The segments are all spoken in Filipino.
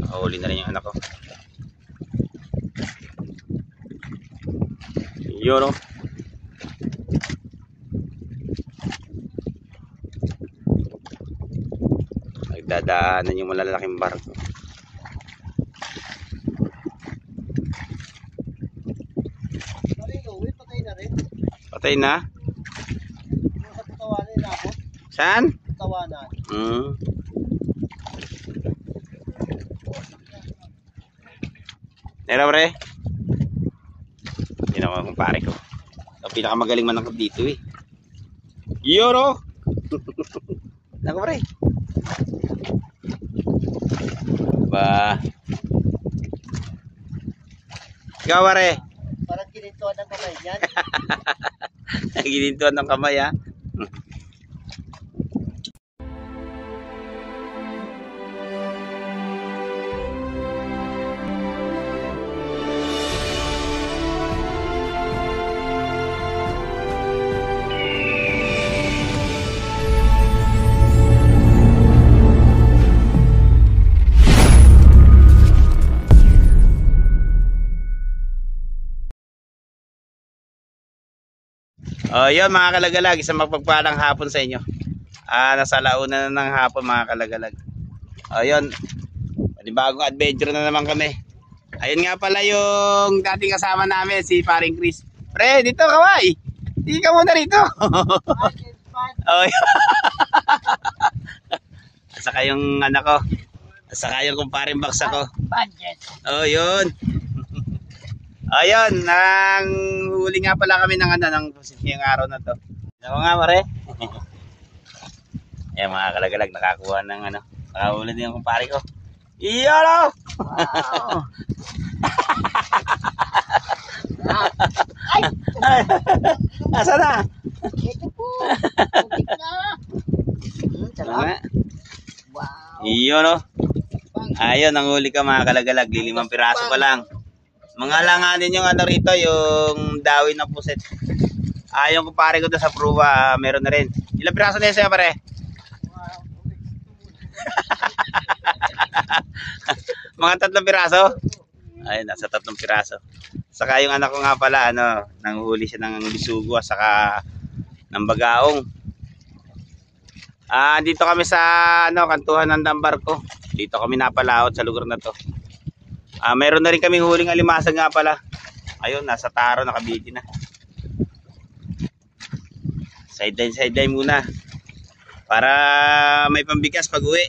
Huli na rin yung anak ko. Yun o. Nagdadaanan yung malalaking barko. Patay na? Saan? Tawanan. Nera pre. Yun ako kumpare ko. Ang pinakamagaling manangkap dito eh. Yoro! Nako pre. Ba. Ikaw pare. Parang kinintuan ng kamay niyan. Ginintuan ng kamay ha. Yun mga kalagalag, isang magpagpalang hapon sa inyo. Nasa launa na ng hapon mga kalagalag. Yun, bagong adventure na naman kami. Ayun nga pala yung dating kasama namin, si Paring Chris. Pre, dito kaway. Hindi ka muna rito. Saka yung anak ko. Saka yung kumparing baksa ko. Yun. Ayun, nang huli nga pala kami ng ng araw na to. Ano nga pare? Ayan mga kalagalag, nakakuha ng nakahuli din yung kumpare ko. Iyalo! Wow! Asa na? Ito po. Wow! Iyon o. Ayun, ang huli ka mga kalagalag, 5 piraso pa lang. Mga langanin yung rito, yung dawin ng puset. Yung kumpare ko doon sa pruwa, meron na rin. Ilang piraso na yun sa'yo pare? Mga 3 piraso? Ayun, nasa 3 piraso. Saka yung anak ko nga pala, nanguhuli siya ng bisugo, saka ng bagaong. Dito kami sa kantuhan ng Dambarko. Dito kami napalaot sa lugar na to. Meron na rin kaming huling alimasag nga pala. Ayun, nasa taro, nakabiti na. Sideline muna. Para may pambigas pag uwi.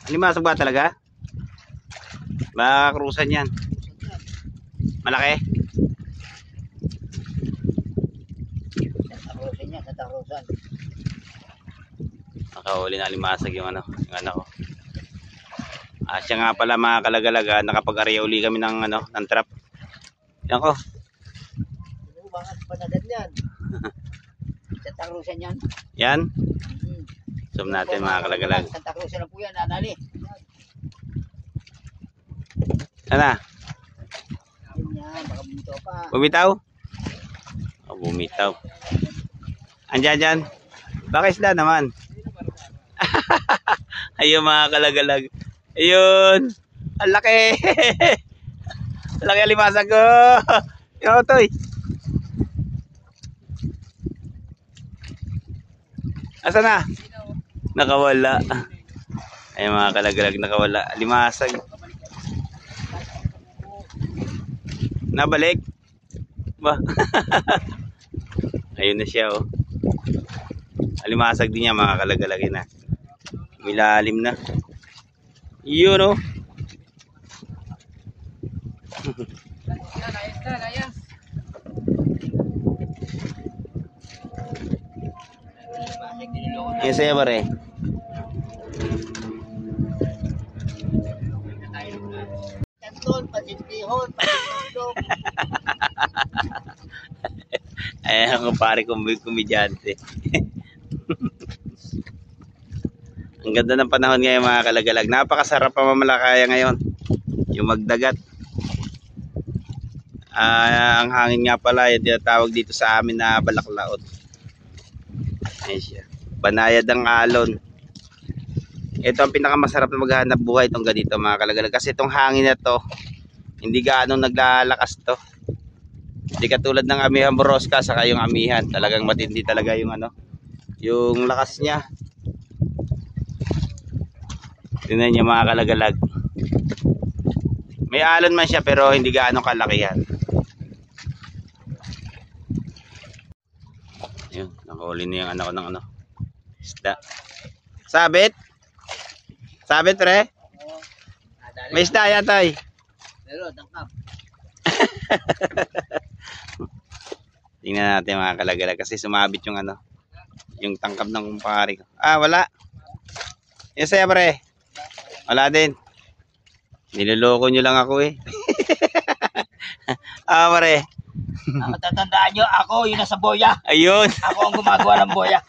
Alimasag ba talaga? Baka krusan yan. Malaki? Nakahuli na alimasag yung anak ko. Siya nga pala mga kalagalag, nakapag-area uli kami ng ng trap. Yan ko. Bakit panadan yan? Santa Cruzan yan? Yan? Zoom natin mga kalagalag. Santa Cruzan na po yan, anali. Ano? Yan, baka bumitaw pa. Bumitaw? Bumitaw. Andiyan. Baka isla naman. Ayun mga kalagalag. Ayun. Ang laki. Ang laki alimasag ko. Yung otoy. Asa na? Nakawala. Ayun mga kalagalag, nakawala. Alimasag. Nabalik. Ba? Ayun na siya oh. Alimasag din niya mga kalagalagin na. Milalim na. Yun oh. Yan sa'yo pare. Kanton, pasintihon, pasintihon. Ayan ang pare komedyante. Ang ganda ng panahon ngayon mga kalagalag. Napakasarap pa mamalakaya ngayon. Yung magdagat. Ang hangin nga pala yung tinatawag dito sa amin na balaklaot. Ayan siya. Banayad ang alon. Ito ang pinakamasarap na maghanap buhay itong ganito mga kalagalag. Kasi itong hangin na to, hindi gaano naglalakas to. Hindi katulad ng amihan borosca saka yung amihan. Talagang matindi talaga yung ano, yung lakas niya. Tingnan niyo mga kalagalag. May alon man siya pero hindi gaano kalakihan. Yun, nakahuli na yung anak ko ng ano, isda. Sabit? Sabit pre? Nadali. May isda yan tay. Pero, tangkap. Tingnan natin mga kalagalag kasi sumabit yung ano, yung tangkap ng kumpare ko. Ah, wala. Yes, saya pre. Wala din. Niloloko nyo lang ako eh. Ah, pre. Ang matatandaan nyo, ako yung nasa boya. Ayun. Ako ang gumagawa ng boya.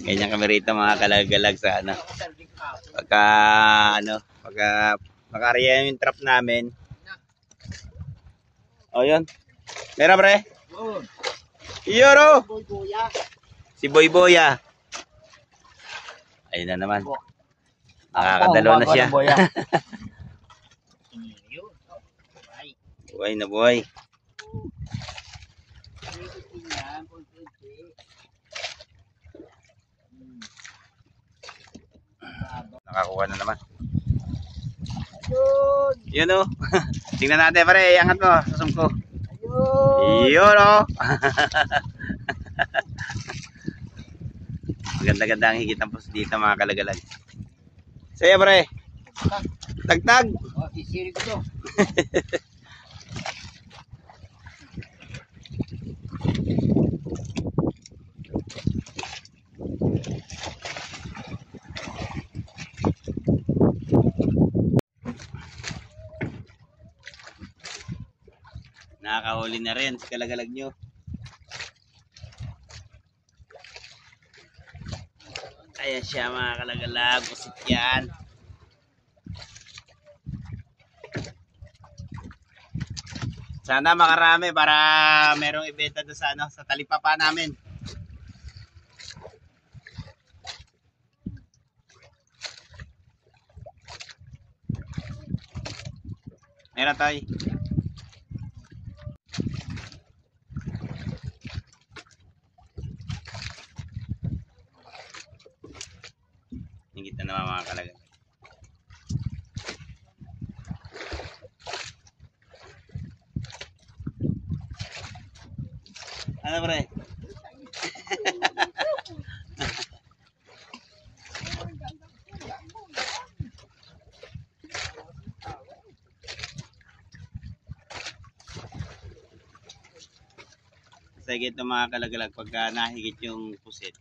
Ganyan kami rito mga kalagalag sa ano. Pagka makarya yung trap namin. O yun. Meron pre. Iyon o. Boya. Si Boy Boya. Ayun na naman. Nakakadalaw na siya. Buhay na buhay. Nakakuha na naman. Yun o. Tingnan natin pare. Iangat mo. Susum ko. Yun o. Maganda-ganda ang higit ang puso dito mga kalagalag. Saya pre. Tagtag. Oh, isiri ko to. Nakakahuli na rin sa kalagalag nyo. Ayan siya mga kalagalag. Pusit yan. Sana makarami para merong ibenta doon sa ano, sa talipapa namin. Meron tayo. Hingit na naman mga kalagalag. Ano pre? Sige ito mga kalagalag pagka nahigit yung pusit.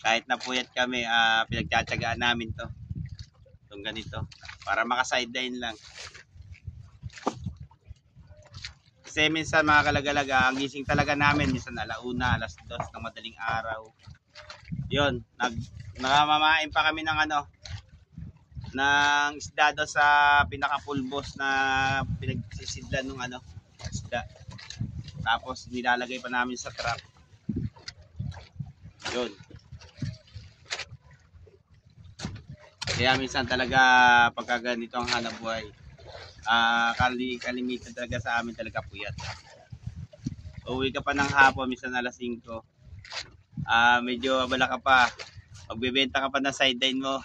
Kahit na puyat kami, pinagtsatsagaan namin to. Itong ganito. Para maka-sideline lang. Kasi minsan mga kalagalag, ang gising talaga namin, minsan alauna, alas 2 ng madaling araw. Yun, nakamamain pa kami ng ano, ng isda doon sa pinaka-pulbos na pinagsisidlan ng ano, isda. Tapos nilalagay pa namin sa trap. Yun. Kaya minsan talaga pagka ganito ang hanap buhay, kalimitan talaga sa amin talaga puyat. Uwi ka pa ng hapon, minsan alas 5. Medyo abala ka pa. Magbebenta ka pa ng sideline mo.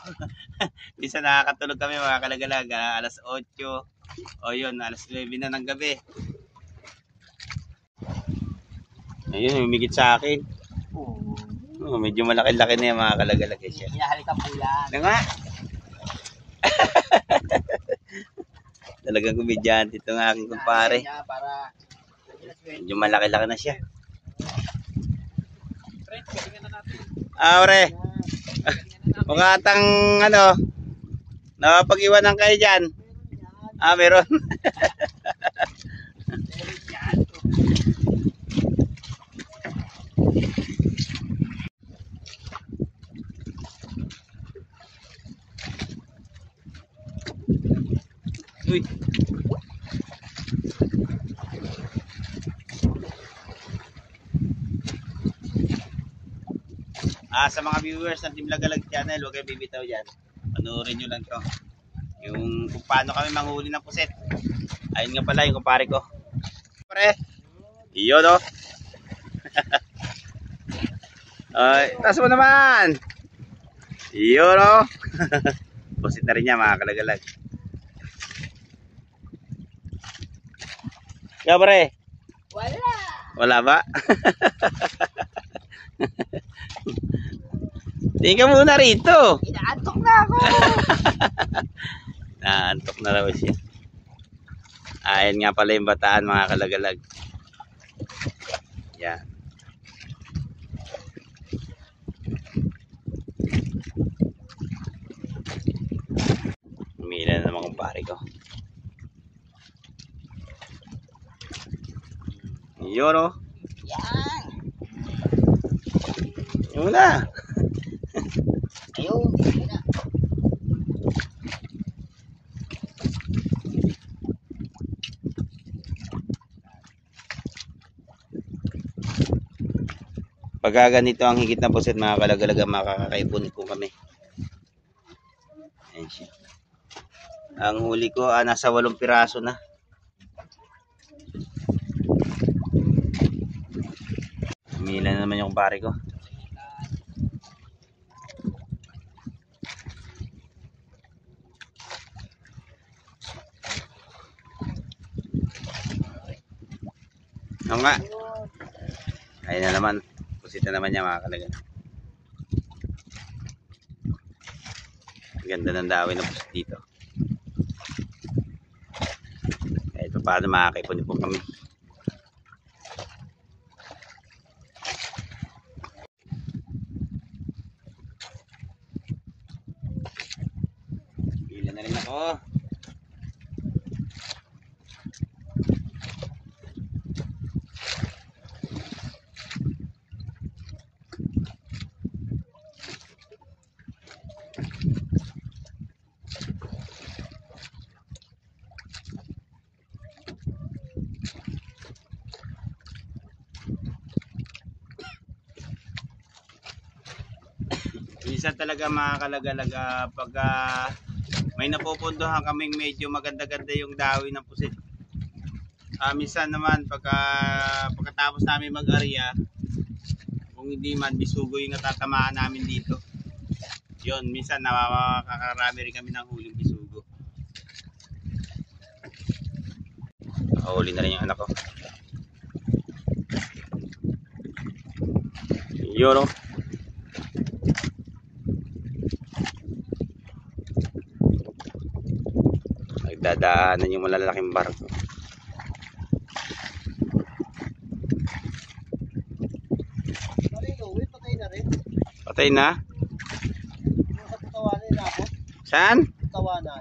Minsan nakakatulog kami mga kalagalag, alas 8. O yun, alas 9 na ng gabi. Ayun, humigit sa akin. Medyo malaki-laki na yung mga kalagalag siya. Hinahalikan po yan. Ano nga? Talagang komedyante ito ng aking kumpare. Medyo malaki-laki na siya. Pre. Mukhatang ano, napag-iwanan kayo dyan. Meron. Uy. Sa mga viewers ng Team Lagalag Channel, huwag kayo bibitaw dyan. Panoorin nyo lang to. Yung kung paano kami manghuli ng puset. Ayun nga pala yung kumpare ko. Pre, iyon o. Ay, taas mo naman. Iyon o. Puset na rin niya mga kalagalag. Kaya pre? Wala. Wala ba? Tingin ka muna rito. Inaantok na ako. Naantok na raw siya. Ayan nga pala yung bataan mga kalagalag. Yan. Umila na naman kumpare ko. Yun o. Yan. Yun na. Ayun. Yun na. Pagka ganito ang higit na puset mga kalagalaga, makakakaipon po kami. Ayan siya. Ang huli ko nasa 8 piraso na. Umila na naman yung kumpare ko. Oo nga. Ayun na naman. Pusita naman niya mga kalagalaga. Ganda ng dawin na pusit dito. Kahit pa paano makakaipon po kami. Pila na rin ako. Minsan talaga mga kalagalaga pag may napupunduhan kaming medyo maganda-ganda yung dawi ng pusit. Minsan naman pagkatapos namin mag-area, kung hindi man bisugo yung natatamaan namin dito. Yun, minsan nakakakarami rin kami ng huling bisugo. Nakahuli na rin yung anak ko. Yun o. Nagdadaanan yung malalaking barko. Patay na rin. Patay na? Tawanan na ako. Saan? Tawanan.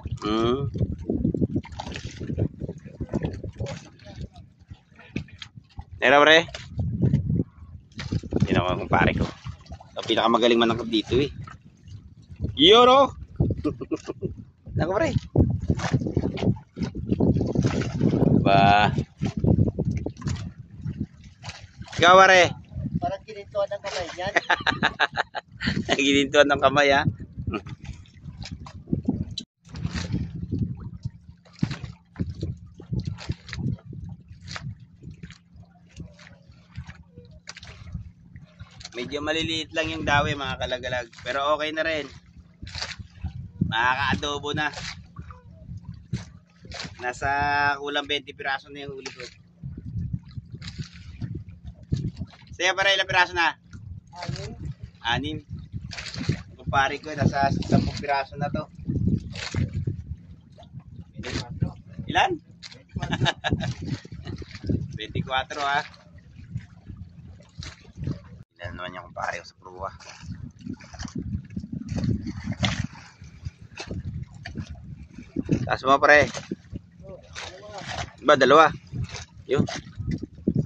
Nera pre? Yun ako kumpare ko. Ang pinakamagaling manangkap dito eh. Yoro! Nako pre. Ba. Ikaw pare. Parang ginintuan ng kamay niyan. Ginintuan ng kamay ha. Medyo maliliit lang yung dawi mga kalagalag. Pero okay na rin. Makaka-adobo na. Nasa kulang 20 piraso na yung huli ko. Saya para ilang piraso na? 6. Kumpare ko nasa 10 piraso na to. Ilan? 24 ha. Ilan naman yung kumpare ko sa pruwa. Taas mo pre. Ba, 2? Yun.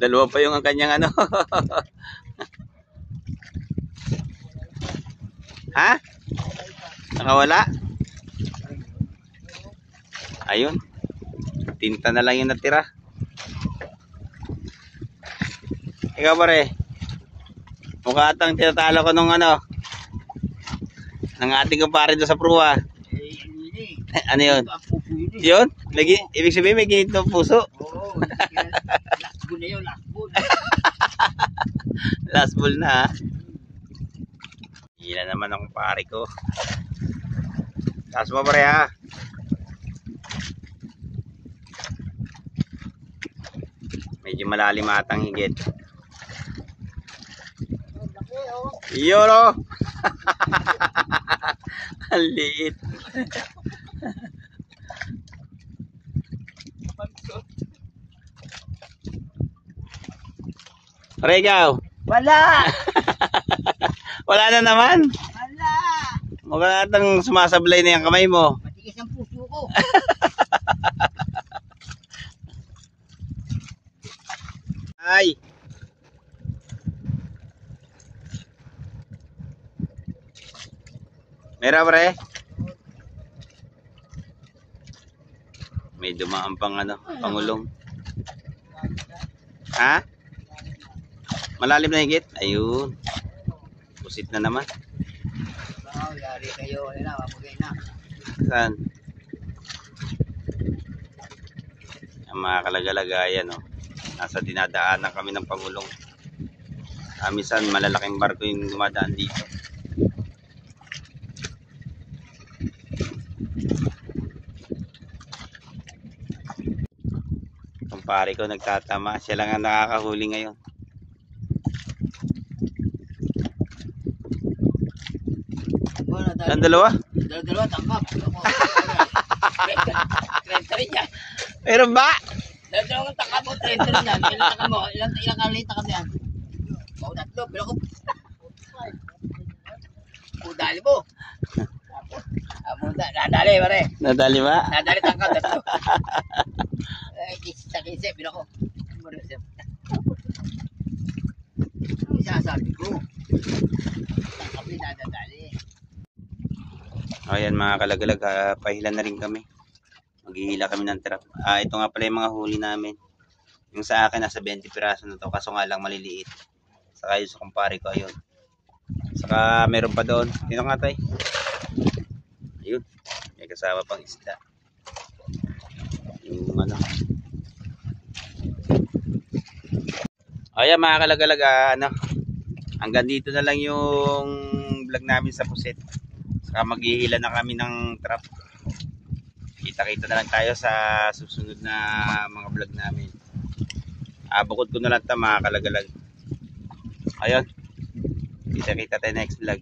2 pa yung ang kanyang ano. Ha? Nakawala? Ayun. Tinta na lang yung natira. Ikaw pare. Mukha atang tinatalo ko nung ano. ng ating kumpare doon sa pruwa. Eh, ano yun eh. Ano yun? Ang puso yun eh. Yun? Ibig sabihin may ginit ng puso. Oo. Last bull na yun, last bull. Last ball na ha. Hila naman ang kumpare ko. Taas mo pare ha. Medyo malalim atang higit. Laki oh. Yun o. Ang liit. Pare ikaw. Wala! Wala na naman. Wala! Mukha natang sumasablay na yung kamay mo. Matigas ang puso ko. Ay. Mera pre. May dumaan pang ano, pangulong. Ha? Malalim na higit? Ayun. Pusit na naman. Oo, yari kayo. Wala na, mapagay na. Saan? Ang mga kalagalagayan, oh. Nasa dinadaanan kami ng pangulong. Minsan malalaking barko yung dumadaan dito. Kumpare ko nagtatama. Siya lang ang nakakahuli ngayon. Ang dalawa? Dalawa, tangkap. Ako. 30 rin yan. Meron ba? Dalawang tangkap mo, 30 rin yan. Ilang tangkap mo? Ilang kaliit tangkap yan? Mau tatlo, pero ko. Dali mo. Nadali, pare. Nadali ba? Nadali tangkap, tatlo. Sa 15, pero ko. Ano sasabi ko? Tangkap rin nadadali. Ayan mga kalagalag, pahila na rin kami. Maghihila kami ng trap. Ito nga pala yung mga huli namin. Yung sa akin nasa 20 piraso na to, kaso nga lang maliliit. Saka yung sa kumpare ko, ayun. Saka meron pa doon. Dito nga tayo. Ayun. May kasama pang isda. Yung ano. Ayan mga kalagalag, ano. Hanggang dito na lang yung vlog namin sa Puset. Saka maghihila na kami ng trap. Kita-kita na lang tayo sa susunod na mga vlog namin. Bukod ko na lang ito mga kalagalag. Ayun. Kita-kita tayo next vlog.